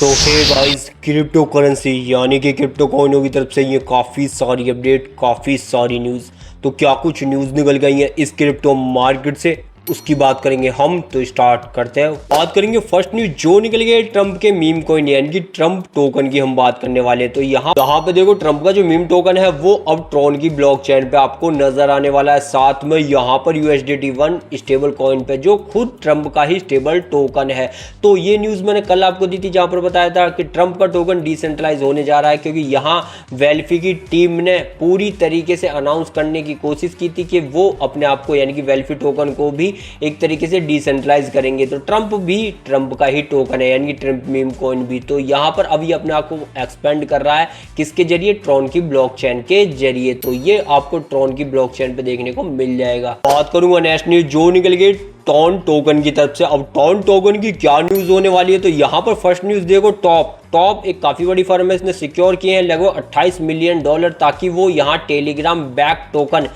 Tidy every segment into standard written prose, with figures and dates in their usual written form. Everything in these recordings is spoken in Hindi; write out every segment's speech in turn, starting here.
तो हे गाइस, क्रिप्टो करेंसी यानी कि क्रिप्टो कॉइनों की तरफ से ये काफ़ी सारी अपडेट, काफ़ी सारी न्यूज़। तो क्या कुछ न्यूज़ निकल गई हैं इस क्रिप्टो मार्केट से, उसकी बात करेंगे हम। तो स्टार्ट करते हैं। बात करेंगे फर्स्ट न्यूज जो निकल गई ट्रम्प के मीम कॉइन यानी कि ट्रम्प टोकन की हम बात करने वाले हैं। तो यहाँ पे देखो, ट्रम्प का जो मीम टोकन है वो अब ट्रॉन की ब्लॉकचेन पे आपको नजर आने वाला है। साथ में यहाँ पर USDT1 स्टेबल कॉइन पे जो खुद ट्रम्प का ही स्टेबल टोकन है। तो ये न्यूज मैंने कल आपको दी थी, जहां पर बताया था कि ट्रम्प का टोकन डिसेंट्रलाइज होने जा रहा है, क्योंकि यहाँ वेल्फी की टीम ने पूरी तरीके से अनाउंस करने की कोशिश की थी कि वो अपने आप को यानी कि वेल्फी टोकन को भी एक तरीके से डिसेंट्रलाइज करेंगे। तो ट्रम्प भी ट्रम्प का ही टोकन है यानी कि ट्रम्प मीम कॉइन भी। तो यहाँ पर अभी अपने आप को एक्सपेंड कर रहा है किसके जरिए? ट्रॉन की ब्लॉकचेन के जरिए। तो ये आपको ट्रॉन की ब्लॉकचेन पे देखने को मिल जाएगा। बात करूंगा नेक्स्ट न्यूज जो निकल गई टॉन टोकन की तरफ से। अब टॉन टोकन की क्या न्यूज होने वाली है? तो यहाँ पर फर्स्ट न्यूज देखो, टॉप एक काफी बड़ी फर्म है, इसने सिक्योर किए हैं लगभग $28 मिलियन ताकि वो यहाँ टेलीग्राम बैक टोकन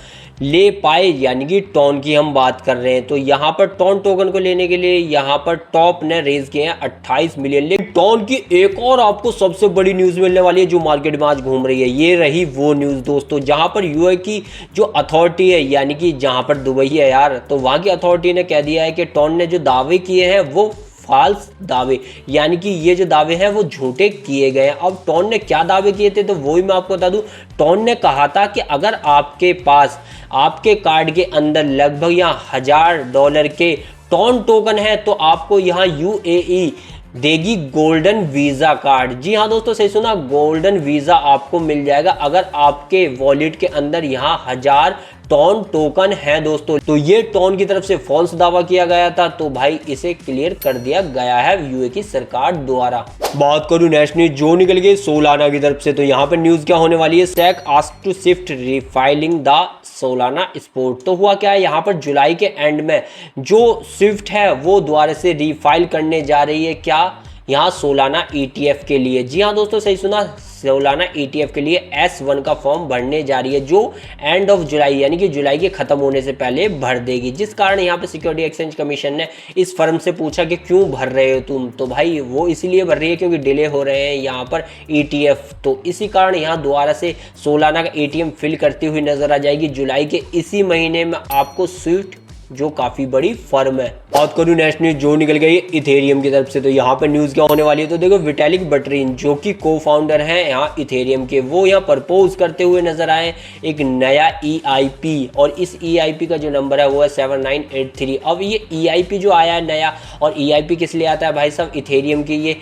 ले पाए, यानी कि टॉन की हम बात कर रहे हैं। तो यहाँ पर टॉन टोकन को लेने के लिए यहाँ पर टॉप ने रेज किए हैं 28 मिलियन। लेकिन टॉन की एक और आपको सबसे बड़ी न्यूज मिलने वाली है जो मार्केट में आज घूम रही है। ये रही वो न्यूज दोस्तों, जहां पर यूए की जो अथॉरिटी है यानी कि जहां पर दुबई है यार, तो वहां की अथॉरिटी ने कह दिया है कि टॉन ने जो दावे किए हैं वो फॉल्स दावे, यानी कि ये जो दावे हैं वो झूठे किए गए हैं। अब टॉन ने क्या दावे किए थे तो वही मैं आपको बता दूं। टॉन ने कहा था कि अगर आपके पास आपके कार्ड के अंदर लगभग यहाँ $1000 के टॉन टोकन है तो आपको यहाँ UAE देगी गोल्डन वीजा कार्ड। जी हाँ दोस्तों, सही सुना, गोल्डन वीजा आपको मिल जाएगा अगर आपके वॉलेट के अंदर यहाँ 1000 टॉन टोकन है दोस्तों। तो ये टॉन की तरफ से फॉल्स दावा किया गया था, तो भाई इसे क्लियर कर दिया गया है यूए की सरकार द्वारा। बात करूं नेक्स्ट न्यूज जो निकल गई सोलाना की तरफ से। तो यहाँ पे न्यूज क्या होने वाली है? SEC asked to shift refiling the Solana sport. तो हुआ क्या है, यहाँ पर जुलाई के एंड में जो स्विफ्ट है वो दोबारा से रिफाइल करने जा रही है। क्या? यहाँ सोलाना ETF के लिए। जी हाँ दोस्तों, सही सुना, सोलाना ETF के लिए S1 का फॉर्म भरने जा रही है जो एंड ऑफ जुलाई यानी कि जुलाई के खत्म होने से पहले भर देगी। जिस कारण यहाँ पे सिक्योरिटी एक्सचेंज कमीशन ने इस फर्म से पूछा कि क्यों भर रहे हो तुम? तो भाई वो इसलिए भर रही है क्योंकि डिले हो रहे हैं यहाँ पर ETF। तो इसी कारण यहाँ दोबारा से सोलाना का ATM फिल करती हुई नजर आ जाएगी जुलाई के इसी महीने में आपको स्विफ्ट, जो काफी बड़ी फर्म है। बात करूं नेक्स्ट न्यूज जो निकल गई इथेरियम की तरफ से। तो यहाँ पर न्यूज क्या होने वाली है? तो देखो, विटालिक बटरीन जो कि को फाउंडर हैं यहाँ इथेरियम के, वो यहाँ प्रपोज करते हुए नजर आए एक नया EIP, और इस EIP का जो नंबर है वो है 7983। अब ये EIP जो आया है नया, और EIP किस लिए आता है भाई साहब? इथेरियम की ये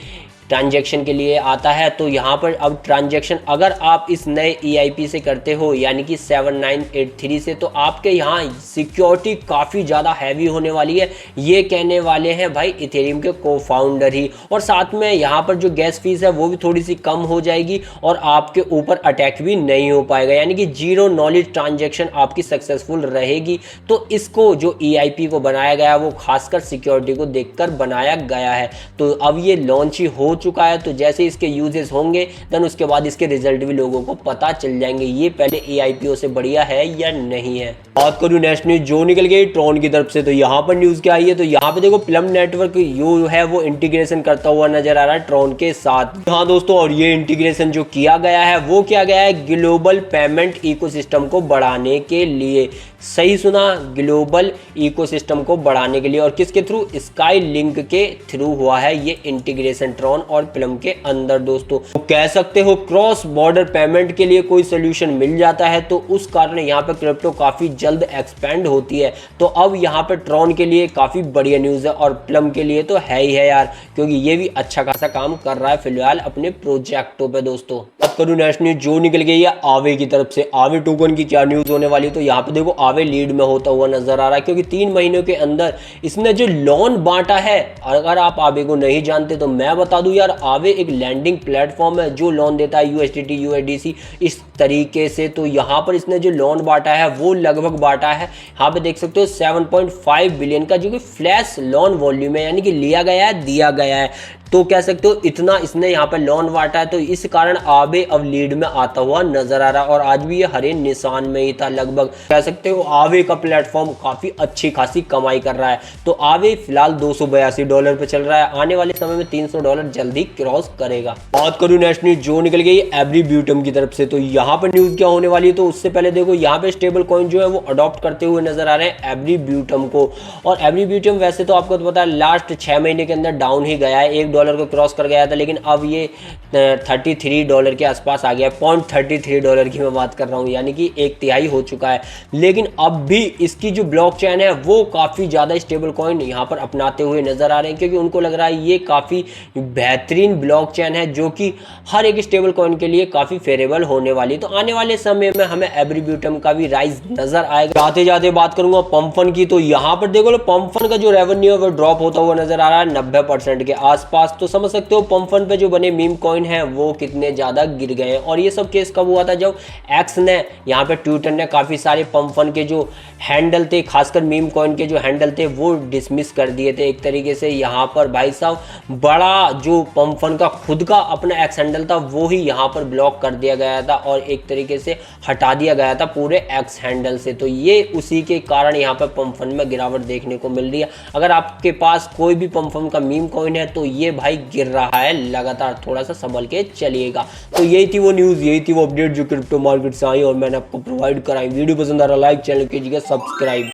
ट्रांजैक्शन के लिए आता है। तो यहाँ पर अब ट्रांजैक्शन अगर आप इस नए EIP से करते हो यानी कि 7983 से, तो आपके यहाँ सिक्योरिटी काफ़ी ज़्यादा हैवी होने वाली है। ये कहने वाले हैं भाई इथेरियम के को फाउंडर ही। और साथ में यहाँ पर जो गैस फीस है वो भी थोड़ी सी कम हो जाएगी और आपके ऊपर अटैक भी नहीं हो पाएगा, यानी कि जीरो नॉलेज ट्रांजैक्शन आपकी सक्सेसफुल रहेगी। तो इसको जो EIP को बनाया गया है वो खासकर सिक्योरिटी को देखकर बनाया गया है। तो अब ये लॉन्च ही हो चुका है, तो जैसे इसके यूजेस होंगे देन उसके बाद इसके रिजल्ट भी लोगों को पता चल जाएंगे ये पहले EIPO से बढ़िया है या नहीं है। बात करूं नेक्स्ट न्यूज जो निकल गई ट्रॉन की तरफ से। तो यहाँ पर न्यूज क्या आई है? तो यहाँ पे देखो, प्लम नेटवर्क जो है वो इंटीग्रेशन करता हुआ नजर आ रहा है ट्रॉन के साथ। हाँ दोस्तों, और ये इंटीग्रेशन जो किया गया है वो किया गया है ग्लोबल पेमेंट इकोसिस्टम को बढ़ाने के लिए। सही सुना, ग्लोबल इकोसिस्टम को बढ़ाने के लिए। और किसके थ्रू? स्काई लिंक के थ्रू हुआ है ये इंटीग्रेशन ट्रॉन और प्लम के अंदर दोस्तों। तो कह सकते हो क्रॉस बॉर्डर पेमेंट के लिए कोई सोल्यूशन मिल जाता है, तो उस कारण यहाँ पे क्रिप्टो काफी जल्द एक्सपेंड होती है। तो अब यहाँ पे ट्रॉन के लिए काफी बढ़िया न्यूज है, और प्लम के लिए तो है ही है यार, क्योंकि ये भी अच्छा खासा काम कर रहा है फिलहाल अपने प्रोजेक्टों पे दोस्तों। बात करूं नेक्स्ट न्यूज जो निकल गई है आवे की तरफ से। आवे टोकन की क्या न्यूज होने वाली है? तो यहाँ पे देखो, आवे लीड में होता हुआ नजर आ रहा है, क्योंकि 3 महीनों के अंदर इसने जो लोन बांटा है, अगर आप आवे को नहीं जानते तो मैं बता दूं यार, आवे एक लैंडिंग प्लेटफॉर्म है जो लोन देता है USDT USDC इस तरीके से। तो यहाँ पर इसने जो लोन बांटा है वो लगभग बांटा है, यहाँ पे देख सकते हो 7.5 बिलियन का, जो कि फ्लैश लोन वॉल्यूम है, यानी कि लिया गया है, दिया गया है। तो कह सकते हो इतना इसने यहाँ पे लोन बांटा है, तो इस कारण आवे अब लीड में आता हुआ नजर आ रहा है। और आज भी ये हरे निशान में ही था लगभग, कह सकते हो आवे का प्लेटफॉर्म काफी अच्छी खासी कमाई कर रहा है। तो आवे फिलहाल $282 पे चल रहा है, आने वाले समय में $300 जल्दी क्रॉस करेगा। बात करूं नेक्स्ट न्यूज जो निकल गई एब्रीब्यूटम की तरफ से, तो यहाँ पर न्यूज क्या होने वाली है, तो उससे पहले देखो यहाँ पे स्टेबल कॉइन जो है वो अडॉप्ट करते हुए नजर आ रहे हैं एब्रीब्यूटम को। और एब्रीब्यूटम वैसे तो आपको तो पता है लास्ट 6 महीने के अंदर डाउन ही गया है, $1 को क्रॉस कर गया था, लेकिन अब ये $33 के आसपास आ गया है। $0.33 की मैं बात कर रहा हूँ, यानी कि 1/3 हो चुका है। लेकिन अब भी इसकी जो ब्लॉकचेन है वो काफ़ी ज़्यादा स्टेबल कॉइन यहाँ पर अपनाते हुए नजर आ रहे हैं, क्योंकि उनको लग रहा है ये काफ़ी बेहतरीन ब्लॉकचेन है जो कि हर एक स्टेबल कॉइन के लिए काफ़ी फेवरेबल होने वाली है। तो आने वाले समय में हमें एब्रीब्यूटम का भी राइज नजर आएगा। जाते जाते बात करूंगा पंपफन की, तो यहाँ पर देखो पंपफन का जो रेवेन्यू है वो ड्रॉप होता हुआ नजर आ रहा है 90% के आसपास। तो समझ सकते हो पंपफन पे जो बने मीम कॉइन है वो कितने ज्यादा गिर गए हैं। और ये सब केस कब हुआ था, जब एक्स ने यहाँ पे ट्विटर ने काफी सारे पंपफन के जो हैंडल थे, खासकर मीम कॉइन के जो हैंडल थे वो डिसमिस कर दिए थे एक तरीके से। यहाँ पर भाई साहब बड़ा जो पंपफन का खुद का अपना एक्स हैंडल था वो ही यहाँ पर ब्लॉक कर दिया गया था और एक तरीके से हटा दिया गया था पूरे एक्स हैंडल से। तो ये उसी के कारण यहाँ पर पंपफन में गिरावट देखने को मिल रही है। अगर आपके पास कोई भी पंपफन का मीम कॉइन है तो ये भाई गिर रहा है लगातार, थोड़ा सा संभल के चलिएगा। तो यही थी वो न्यूज़, यही थी वो अपडेट जो क्रिप्टो मार्केट से आई और मैंने आपको प्रोवाइड कराई। वीडियो पसंद आ रहा लाइक, चैनल कीजिएगा सब्सक्राइब।